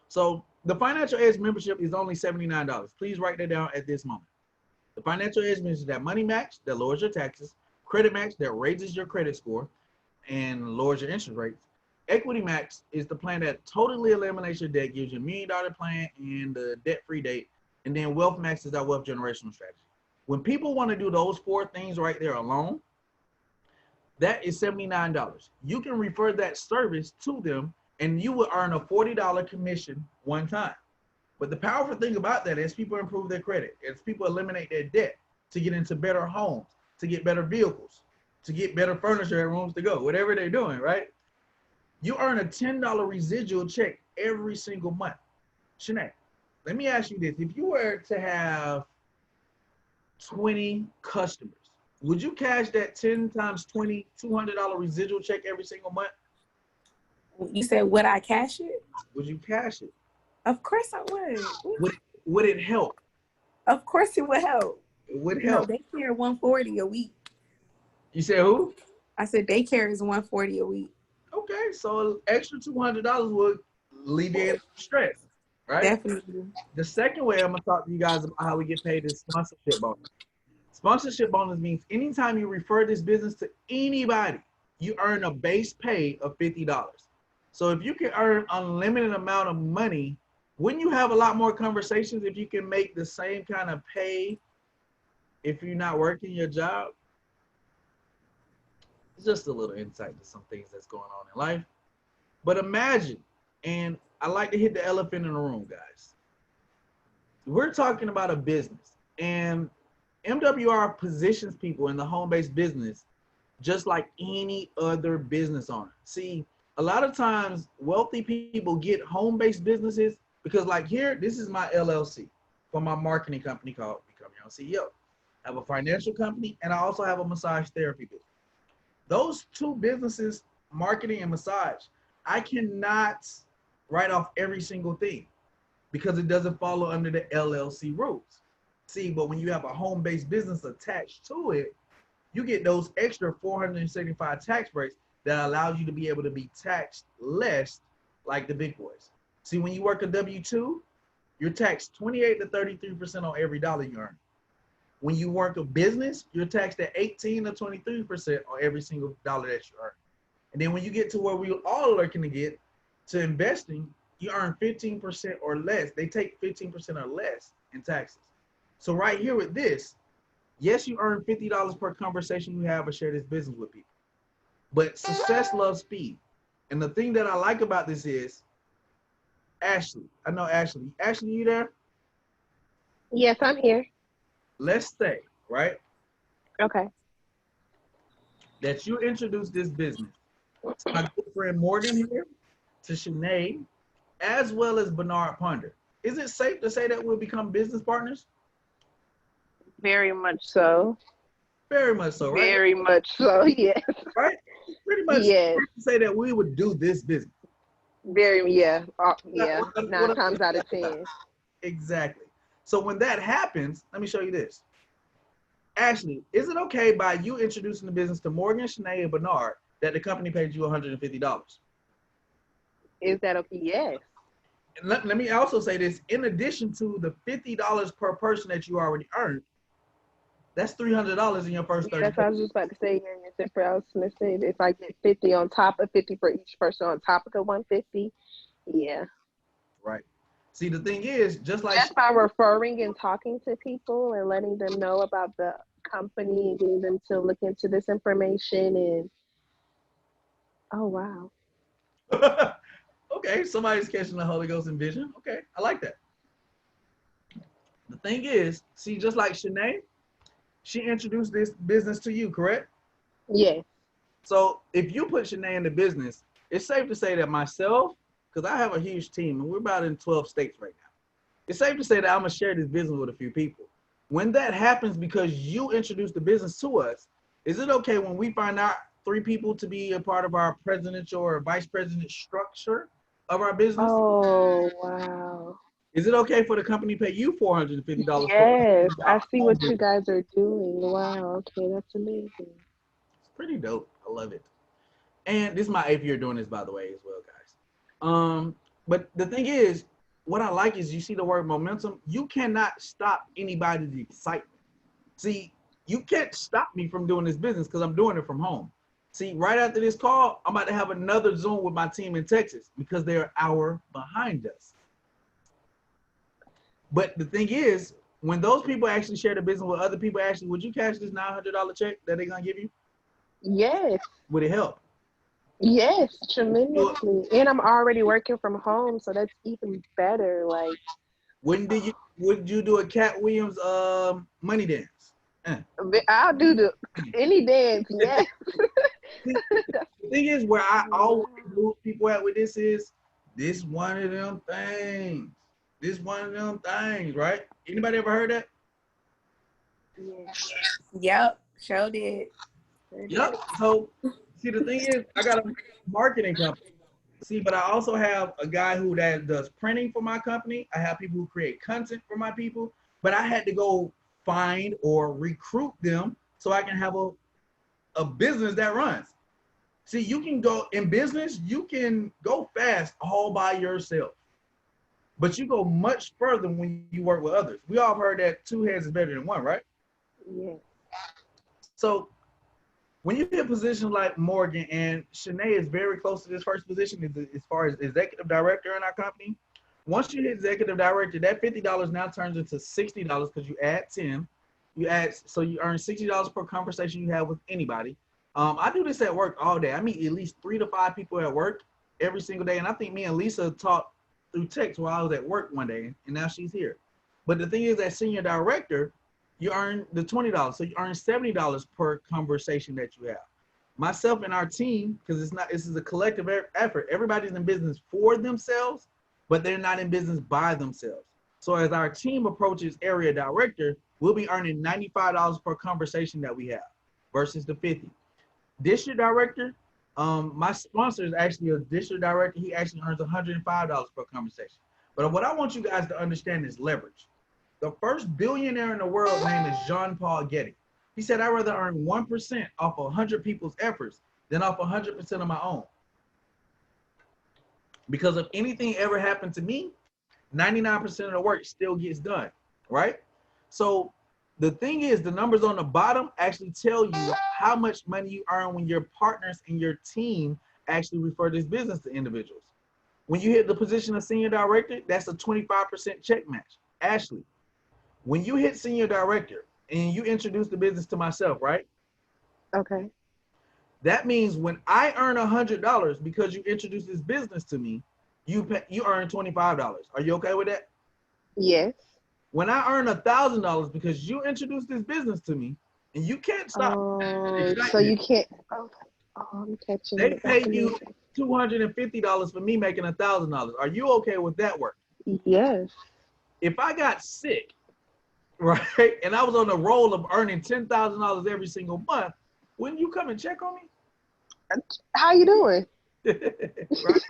So the Financial Edge membership is only $79. Please write that down at this moment. The Financial Edge membership is that money match that lowers your taxes, credit max that raises your credit score and lowers your interest rates. Equity max is the plan that totally eliminates your debt, gives you $1 million plan and the debt-free date. And then wealth max is our wealth generational strategy. When people want to do those 4 things right there alone, that is $79. You can refer that service to them and you will earn a $40 commission one time. But the powerful thing about that is people improve their credit, as people eliminate their debt to get into better homes, to get better vehicles, to get better furniture and rooms to go, whatever they're doing, right? You earn a $10 residual check every single month. Shanae, let me ask you this. If you were to have 20 customers, would you cash that 10 times 20, $200 residual check every single month? You said, would I cash it? Would you cash it? Of course I would. Would it help? Of course it would help. It would You know, help. daycare $140 a week. You said who? I said daycare is $140 a week. Okay, so extra $200 would alleviate stress, right? Definitely. The second way I'm gonna talk to you guys about how we get paid is sponsorship bonus. Sponsorship bonus means anytime you refer this business to anybody, you earn a base pay of $50. So if you can earn unlimited amount of money, wouldn't you have a lot more conversations if you can make the same kind of pay if you're not working your job? It's just a little insight to some things that's going on in life. But imagine, and I like to hit the elephant in the room, guys. We're talking about a business, and MWR positions people in the home-based business just like any other business owner. See, a lot of times wealthy people get home-based businesses because, like, here, this is my LLC for my marketing company called Become Your Own CEO. I have a financial company, and I also have a massage therapy business. Those two businesses, marketing and massage, I cannot write off every single thing because it doesn't follow under the LLC rules. See, but when you have a home-based business attached to it, you get those extra 475 tax breaks that allows you to be able to be taxed less like the big boys. See, when you work a W-2, you're taxed 28 to 33% on every dollar you earn. When you work a business, you're taxed at 18 to 23% on every single dollar that you earn. And then when you get to where we all are looking to get to investing, you earn 15% or less. They take 15% or less in taxes. So right here with this, yes, you earn $50 per conversation you have or share this business with people. But success loves speed. And the thing that I like about this is, Ashley, I know Ashley. Ashley, you there? Yes, I'm here. Let's say, right, Okay. that you introduce this business to my good friend Morgan here, to Shanae, as well as Bernard Ponder. Is it safe to say that we'll become business partners? Very much so. Very much so, right? Very much so, yes. Right? Pretty much Yes. say that we would do this business. Very, yeah. Yeah. What- 9 what- times out of 10. Exactly. So when that happens, let me show you this. Ashley, is it okay by you introducing the business to Morgan, Shanae, and Bernard that the company paid you $150? Is that okay? Yes. And let me also say this, in addition to the $50 per person that you already earned, that's $300 in your first 30 That's what I was days. just about to say. I was going to say, if I get 50 on top of 50 for each person on top of the 150, yeah. Right. See, the thing is, just like Just by referring and talking to people and letting them know about the company and getting them to look into this information and, oh, wow. okay, somebody's catching the Holy Ghost in vision. Okay, I like that. The thing is, see, just like Shanae, she introduced this business to you, correct? Yes. So if you put Shanae in the business, it's safe to say that myself, because I have a huge team and we're about in 12 states right now. It's safe to say that I'm gonna share this business with a few people. When that happens because you introduced the business to us, is it okay when we find out 3 people to be a part of our presidential or vice president structure of our business? Oh, wow. Is it okay for the company to pay you $450? Yes, I see what you guys are doing. Wow, okay, that's amazing. It's pretty dope. I love it. And this is my 8th year doing this, by the way, as well, guys. But the thing is, what I like is you see the word momentum. You cannot stop anybody's excitement. See, you can't stop me from doing this business because I'm doing it from home. See, right after this call, I'm about to have another Zoom with my team in Texas because they're an hour behind us. But the thing is, when those people actually share the business with other people, actually, would you cash this $900 check that they're gonna give you? Yes, Would it help? yes, tremendously. And I'm already working from home, so that's even better. Like, Would you do a Cat Williams money dance? I'll do any dance, yes. The thing is, where I always lose people at with this is, this one of them things. This one of them things, right? Anybody ever heard that? Yeah. Yep, sure did. Yep. So, see, the thing is, I got a marketing company. See, but I also have a guy who that does printing for my company. I have people who create content for my people, but I had to go find or recruit them so I can have a business that runs. See, you can go in business, you can go fast all by yourself, but you go much further when you work with others. We all heard that 2 heads is better than 1, right? Yeah. So when you get positions like Morgan, and Shanae is very close to this first position as far as executive director in our company. Once you hit executive director, that $50 now turns into $60 because you add 10. So you earn $60 per conversation you have with anybody. I do this at work all day. I meet at least 3 to 5 people at work every single day. And I think me and Lisa talked through text while I was at work one day, and now she's here. But the thing is that senior director, you earn the $20. So you earn $70 per conversation that you have. Myself and our team, because this is a collective effort. Everybody's in business for themselves, but they're not in business by themselves. So as our team approaches area director, we'll be earning $95 per conversation that we have versus the 50. District director, my sponsor is actually a district director. He actually earns $105 per conversation. But what I want you guys to understand is leverage. The first billionaire in the world named is Jean-Paul Getty. He said, I'd rather earn 1% off 100 people's efforts than off 100% of my own. Because if anything ever happened to me, 99% of the work still gets done, right? So the thing is, the numbers on the bottom actually tell you how much money you earn when your partners and your team actually refer this business to individuals. When you hit the position of senior director, that's a 25% check match. Ashley, when you hit senior director and you introduce the business to myself, right? Okay. That means when I earn $100 because you introduced this business to me, you earn $25. Are you okay with that? Yes. When I earn $1,000 because you introduced this business to me, and you can't stop. So you can't. Oh, I'm catching They it. pay you $250 for me making $1,000. Are you okay with that work? Yes. If I got sick, right, and I was on the roll of earning $10,000 every single month, wouldn't you come and check on me? How you doing? Right?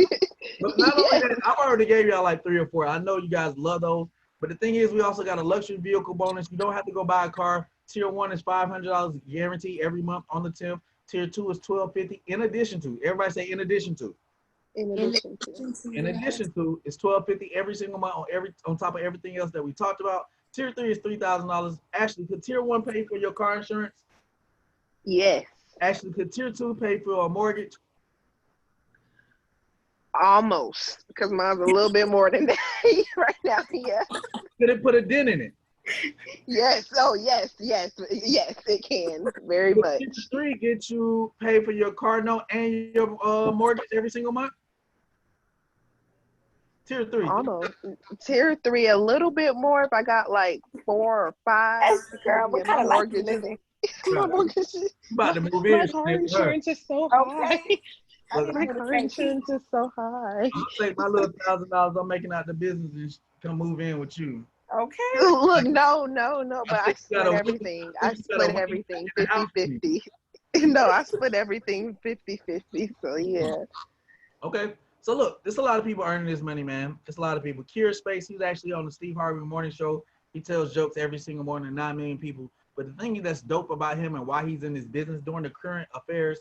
But not only that, I've already gave y'all like 3 or 4. I know you guys love those. But the thing is, we also got a luxury vehicle bonus. You don't have to go buy a car. Tier 1 is $500 guaranteed every month on the 10th. Tier 2 is $1,250. In addition to, everybody say in addition to. In addition to. In addition to, it's $1,250 every single month on top of everything else that we talked about. Tier 3 is $3,000. Ashley, could Tier 1 pay for your car insurance? Yes. Ashley, could Tier 2 pay for a mortgage? Almost, because mine's a little bit more than that right now. Yeah. Could it put a dent in it? Yes. Oh, yes. It can very much. Tier 3 get you pay for your car note and your mortgage every single month. Tier 3. Almost. Tier 3, a little bit more if I got like 4 or 5. Yes, girl, what kind of life you living? My mortgage. About to move My in. car insurance is so high. Look, My car insurance is so high. I'll take my little $1,000 I'm making out the business and come move in with you. Okay. Look, no, but I think you split gotta- everything. I I think you gotta split wait everything in the house with 50-50. No, I split everything 50-50. So yeah. Okay. So look, there's a lot of people earning this money, man. There's a lot of people. Kier Space, he's actually on the Steve Harvey Morning Show. He tells jokes every single morning to 9 million people. But the thing that's dope about him and why he's in this business during the current affairs,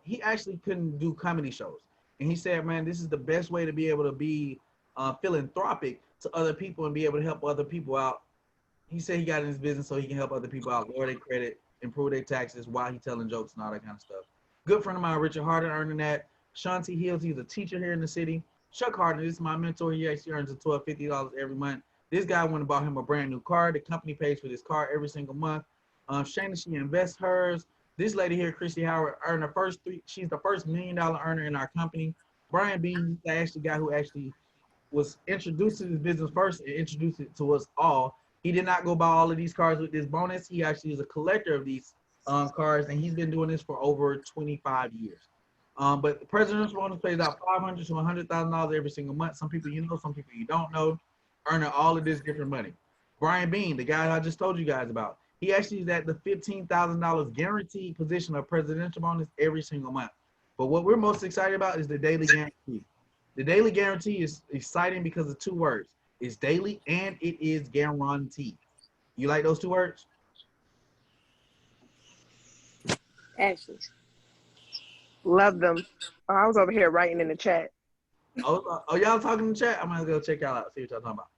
he actually couldn't do comedy shows. And he said, man, this is the best way to be able to be philanthropic to other people and be able to help other people out. He said he got in his business so he can help other people out, lower their credit, improve their taxes while he's telling jokes and all that kind of stuff. Good friend of mine, Richard Harden, earning that. Shanti Hills, he's a teacher here in the city. Chuck Harden, this is my mentor. He actually earns $1,250 every month. This guy went and bought him a brand new car. The company pays for this car every single month. Shayna, she invests hers. This lady here, Christy Howard, earned her first 3. She's the first $1 million earner in our company. Brian Bean, the actually guy who actually was introduced to this business first and introduced it to us all. He did not go buy all of these cars with this bonus. He actually is a collector of these cards, and he's been doing this for over 25 years. But the presidential bonus pays out $500 to $100,000 every single month. Some people you know, some people you don't know, earning all of this different money. Brian Bean, the guy I just told you guys about, he actually is at the $15,000 guaranteed position of presidential bonus every single month. But what we're most excited about is the daily guarantee. The daily guarantee is exciting because of two words. It's daily and it is guaranteed. You like those two words? Ashley. Love them. Oh, I was over here writing in the chat. Oh, y'all talking in the chat? I'm gonna go check y'all out, see what y'all talking about.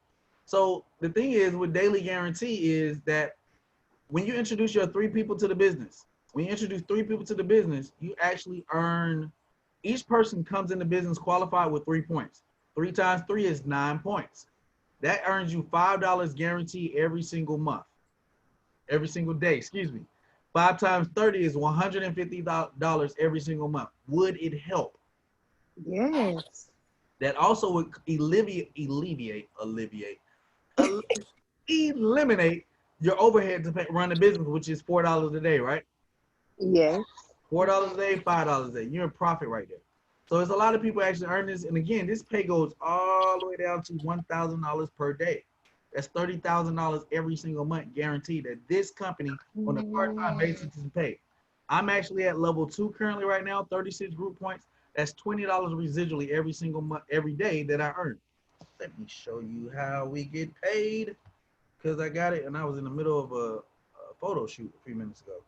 So the thing is with daily guarantee is that when you introduce your 3 people to the business, you actually earn, each person comes in the business qualified with 3 points. 3 times 3 is 9 points. That earns you $5 guarantee every single month, every single day, excuse me. 5 times 30 is $150 every single month. Would it help? Yes. That also would eliminate your overhead to run the business, which is $4 a day, right? Yes. $4 a day, $5 a day. You're in profit right there. So there's a lot of people actually earn this. And again, this pay goes all the way down to $1,000 per day. That's $30,000 every single month guaranteed that this company on a part-time basis is paid. I'm actually at level 2 currently right now, 36 group points. That's $20 residually every single month, every day that I earn. Let me show you how we get paid, because I got it and I was in the middle of a photo shoot a few minutes ago.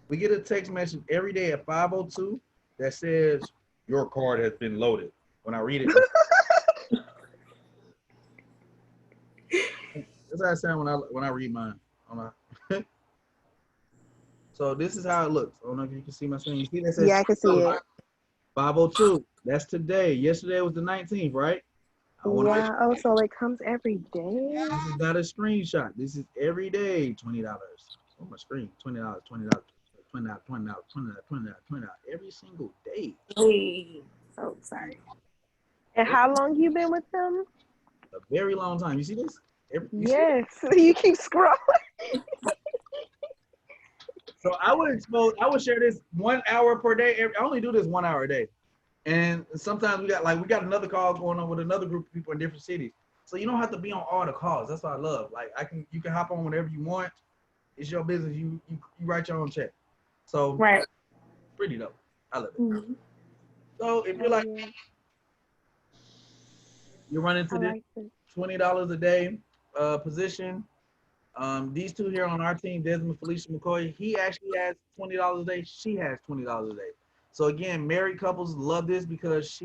We get a text message every day at 5:02 that says your card has been loaded. When I read it, that's how I sound when I read mine. So this is how it looks. I don't know if you can see my screen. You see that says, Yeah, I can see it. 5:02. That's today. Yesterday was the 19th, right? Yeah. Oh, so it comes every day? This is not a screenshot. This is every day, $20 on my screen. $20, $20, $20, $20, $20, $20, $20 every single day. Hey, so sorry. And how long you been with them? A very long time. You see this? You see Yes. You keep scrolling. So I would share this 1 hour per day. I only do this 1 hour a day. And sometimes we got another call going on with another group of people in different cities. So you don't have to be on all the calls. That's what I love. Like you can hop on whenever you want. It's your business. You write your own check. So Right. pretty dope. I love it. Mm-hmm. So if you're like you're running to this $20 a day position. These two here on our team, Desmond Felicia McCoy, he actually has $20 a day. She has $20 a day. So again, married couples love this because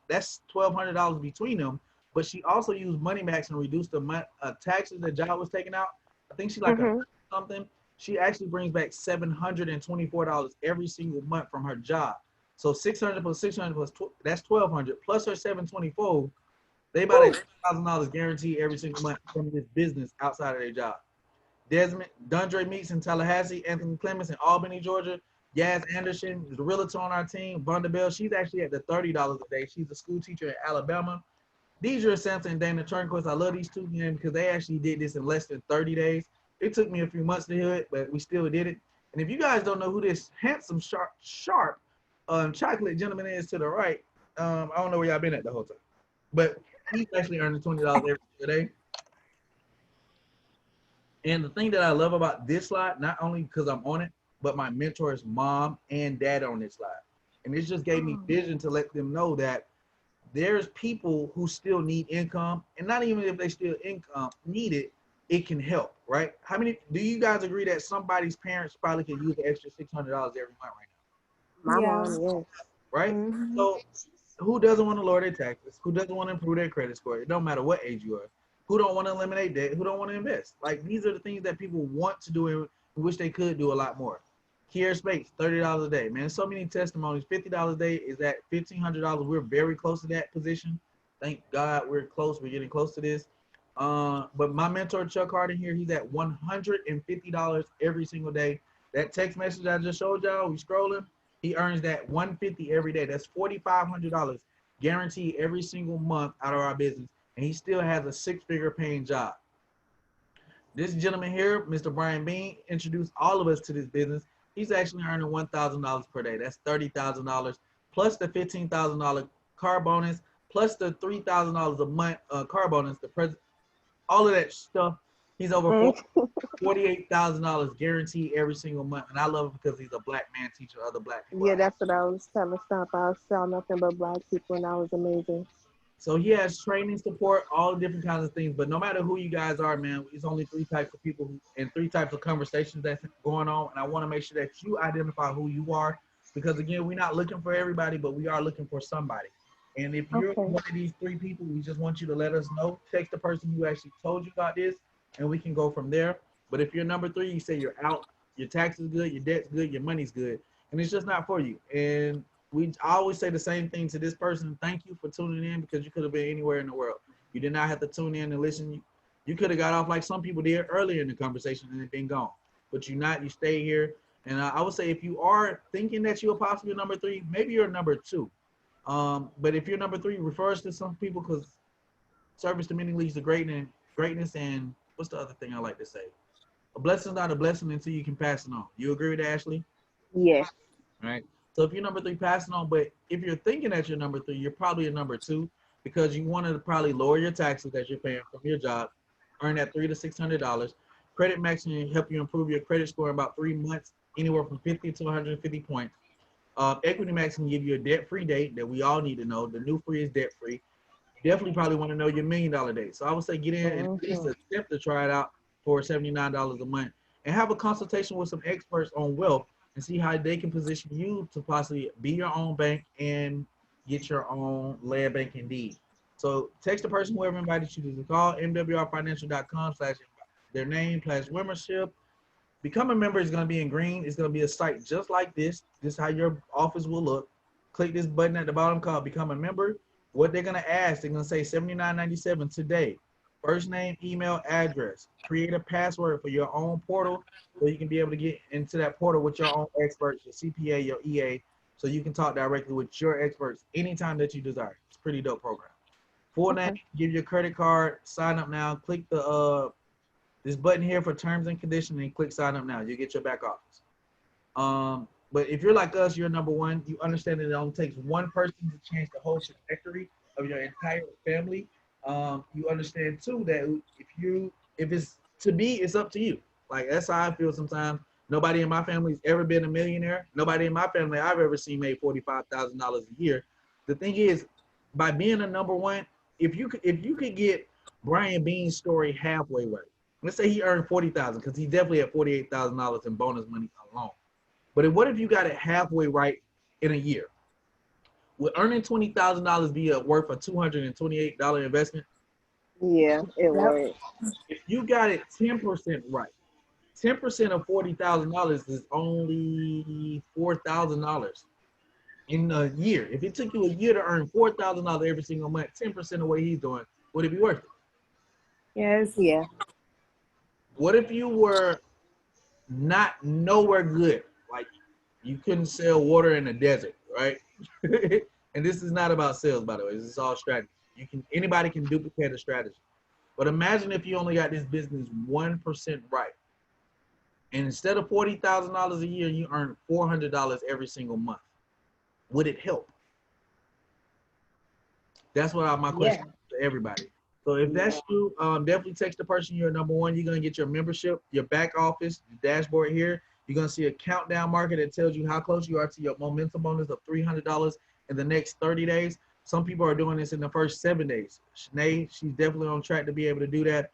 that's $1,200 between them. But she also used Money Max and reduced the taxes that John was taking out. I think she something. She actually brings back $724 every single month from her job. So 600 plus 600 plus that's 1,200 plus her 724. They about $1,000 guaranteed every single month from this business outside of their job. Dundre Meeks in Tallahassee, Anthony Clements in Albany, Georgia, Yaz Anderson, the realtor on our team, Vonda Bell, she's actually at the $30 a day. She's a school teacher in Alabama. Deidre Sampson and Dana Turnquist, I love these two men because they actually did this in less than 30 days. It took me a few months to do it, but we still did it. And if you guys don't know who this handsome, sharp chocolate gentleman is to the right, I don't know where y'all been at the whole time. But he's actually earning $20 every single day. And the thing that I love about this slide, not only because I'm on it, but my mentor's mom and dad on this slide. And it just gave me vision to let them know that there's people who still need income, and not even if they still need it, it can help, right? How many, do you guys agree that somebody's parents probably could use the extra $600 every month right now? My mom, yes. Right? Mm-hmm. So who doesn't want to lower their taxes? Who doesn't want to improve their credit score? It don't matter what age you are. Who don't want to eliminate debt? Who don't want to invest? Like, these are the things that people want to do and wish they could do a lot more. Kier Spates, $30 a day. Man, so many testimonies. $50 a day is at $1,500. We're very close to that position. Thank God we're close. We're getting close to this. But my mentor, Chuck Harden here, he's at $150 every single day. That text message I just showed y'all, we scrolling, he earns that $150 every day. That's $4,500 guaranteed every single month out of our business. And he still has a 6-figure paying job. This gentleman here, Mr. Brian Bean, introduced all of us to this business. He's actually earning $1,000 per day. That's $30,000 plus the $15,000 car bonus, plus the $3,000 a month car bonus. All of that stuff. He's over $48,000 guaranteed every single month, and I love him because he's a black man teaching other black people. Yeah, that's what I was telling Stomp. I saw nothing but black people, and that was amazing. So he has training support, all different kinds of things. But no matter who you guys are, man, it's only three types of people and three types of conversations that's going on. And I want to make sure that you identify who you are, because again, we're not looking for everybody, but we are looking for somebody. And if you're Okay. one of these three people, we just want you to let us know. Text the person who actually told you about this, and we can go from there. But if you're number three, you say you're out, your tax is good, your debt's good, your money's good, and it's just not for you. And I always say the same thing to this person. Thank you for tuning in, because you could have been anywhere in the world. You did not have to tune in and listen. You could have got off like some people did earlier in the conversation and it been gone. But you stay here. And I would say if you are thinking that you're possibly number three, maybe you're number two. But if you're number three, refer us to some people, because service to many leads to greatness. And what's the other thing I like to say? A blessing's not a blessing until you can pass it on. You agree with that, Ashley? Yes. All right. So if you're number three, pass it on. But if you're thinking that you're number three, you're probably a number two, because you want to probably lower your taxes that you're paying from your job, earn that $300 to $600. Credit Max can help you improve your credit score in about 3 months, anywhere from 50 to 150 points. Equity Max can give you a debt-free date that we all need to know. The new free is debt-free. You definitely probably want to know your $1 million date. So I would say get in and at least attempt to try it out for $79 a month, and have a consultation with some experts on wealth and see how they can position you to possibly be your own bank and get your own land bank indeed. So text the person, whoever invited you to call, mwrfinancial.com/their name/membership. Become a member is going to be in green. It's going to be a site just like this. This is how your office will look. Click this button at the bottom called Become a Member. What they're going to ask, they're going to say $79.97 today. First name, email, address. Create a password for your own portal so you can be able to get into that portal with your own experts, your CPA, your EA, so you can talk directly with your experts anytime that you desire. It's a pretty dope program. Full name, give your credit card, sign up now. Click the this button here for terms and conditions and click sign up now. You get your back office. But if you're like us, you're number one. You understand that it only takes one person to change the whole trajectory of your entire family. You understand too that if it's to be, it's up to you. Like that's how I feel sometimes. Nobody in my family's ever been a millionaire. Nobody in my family I've ever seen made $45,000 a year. The thing is, by being a number one, if you could get Brian Bean's story halfway right. Let's say he earned $40,000, because he definitely had $48,000 in bonus money alone. But what if you got it halfway right in a year? Would earning $20,000 be worth a $228 investment? Yeah, it was. If you got it 10% right, 10% of $40,000 is only $4,000 in a year. If it took you a year to earn $4,000 every single month, 10% of what he's doing, would it be worth it? Yes. Yeah. What if you were not nowhere good? Like you couldn't sell water in the desert, right? And this is not about sales, by the way. This is all strategy. Anybody can duplicate a strategy. But imagine if you only got this business 1% right. And instead of $40,000 a year, you earn $400 every single month. Would it help? That's what my question is to everybody. So if that's you, definitely text the person you're number one. You're going to get your membership, your back office, the dashboard here. You're going to see a countdown marker that tells you how close you are to your momentum bonus of $300 in the next 30 days. Some people are doing this in the first 7 days. Shanae, she's definitely on track to be able to do that.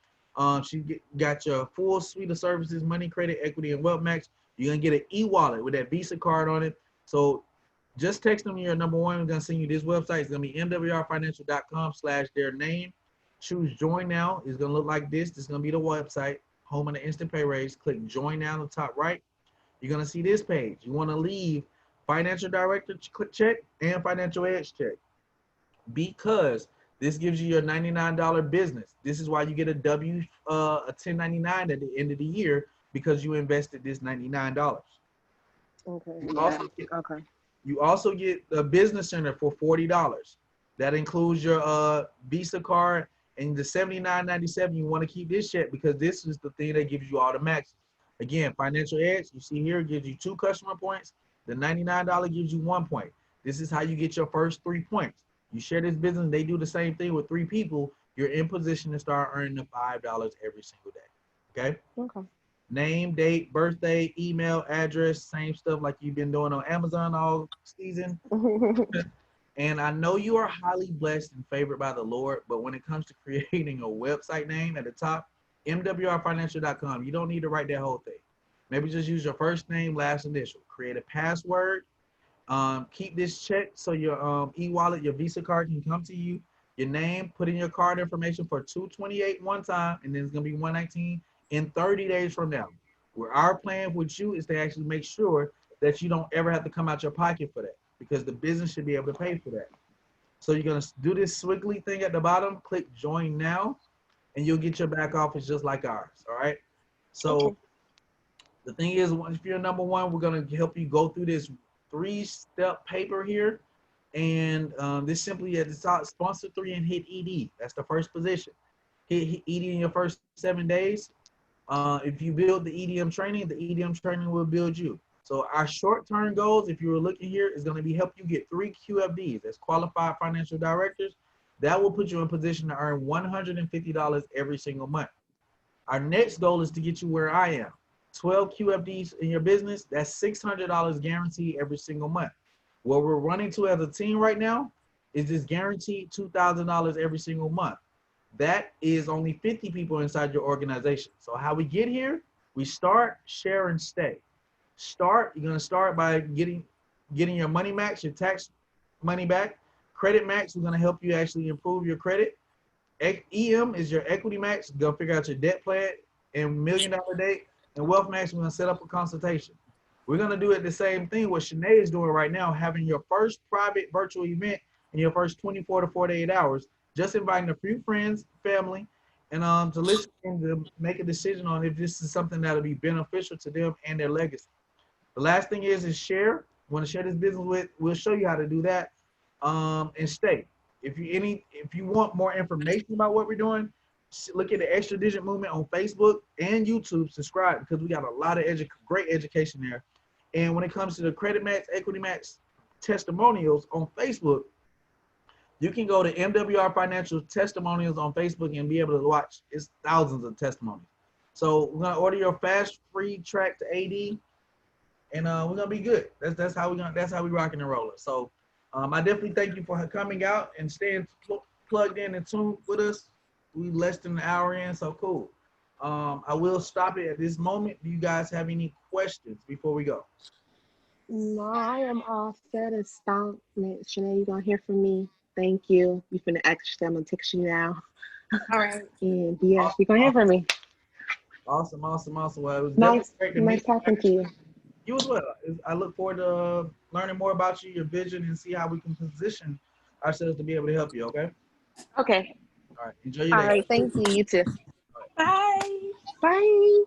She got your full suite of services, money, credit, equity, and wealth max. You're going to get an e-wallet with that Visa card on it. So just text them your number one. I'm going to send you this website. It's going to be mwrfinancial.com/their name. Choose join now. It's going to look like this. This is going to be the website, home of the instant pay raise. Click join now on the top right. You're going to see this page. You want to leave financial director check and financial edge check, because this gives you your $99 business. This is why you get a 1099 at the end of the year, because you invested this $99. Okay. You also get the business center for $40. That includes your Visa card And the $79.97, you want to keep this check because this is the thing that gives you all the maxes. Again, Financial Edge, you see here, gives you 2 customer points. The $99 gives you 1 point. This is how you get your first 3 points. You share this business, they do the same thing with 3 people. You're in position to start earning the $5 every single day. Okay? Okay. Name, date, birthday, email, address, same stuff like you've been doing on Amazon all season. And I know you are highly blessed and favored by the Lord, but when it comes to creating a website name at the top, mwrfinancial.com, you don't need to write that whole thing. Maybe just use your first name, last initial. Create a password. Keep this checked so your e-wallet, your Visa card can come to you. Your name, put in your card information for $228 one time, and then it's gonna be $119 in 30 days from now. Where our plan with you is to actually make sure that you don't ever have to come out your pocket for that, because the business should be able to pay for that. So you're gonna do this Swiggly thing at the bottom, click join now, and you'll get your back office just like ours, all right? So Okay. the thing is, if you're number 1, we're gonna help you go through this 3-step paper here. And this simply at the top, sponsor 3 and hit ED. That's the first position. Hit ED in your first 7 days. If you build the EDM training, the EDM training will build you. So our short-term goals, if you were looking here, is going to be help you get 3 QFDs, that's qualified financial directors. That will put you in position to earn $150 every single month. Our next goal is to get you where I am. 12 QFDs in your business, that's $600 guaranteed every single month. What we're running to as a team right now is this guaranteed $2,000 every single month. That is only 50 people inside your organization. So how we get here, we start, share, and stay. You're gonna start by getting your money max, your tax money back. Credit max, we're gonna help you actually improve your credit. EM is your equity max, go figure out your debt plan and $1 million date. And wealth max, we're gonna set up a consultation. We're gonna do it the same thing what Shanae is doing right now, having your first private virtual event in your first 24 to 48 hours, just inviting a few friends, family, and to listen and to make a decision on if this is something that'll be beneficial to them and their legacy. The last thing is share. Want to share this business with, we'll show you how to do that. And stay. If you want more information about what we're doing, look at the Extra Digit Movement on Facebook and YouTube. Subscribe, because we got a lot of great education there. And when it comes to the Credit Max, Equity Max testimonials on Facebook, you can go to MWR Financial Testimonials on Facebook and be able to watch. It's thousands of testimonies. So we're gonna order your fast free track to AD, and we're gonna be good. That's how we rocking and rolling. So I definitely thank you for coming out and staying plugged in and tuned with us. We less than an hour in, so cool. I will stop it at this moment. Do you guys have any questions before we go? No, I am all set and stop. Shanae, you're gonna hear from me. Thank you. You finna actually, I'm gonna text you now. All right. And yeah, you're gonna hear from me. Awesome. Well, it was Nice, definitely great to nice meet talking to you. you as well. I look forward to learning more about you, your vision, and see how we can position ourselves to be able to help you. Okay. Okay. All right. Enjoy your All day. right. Thank you. You too. Bye. Bye.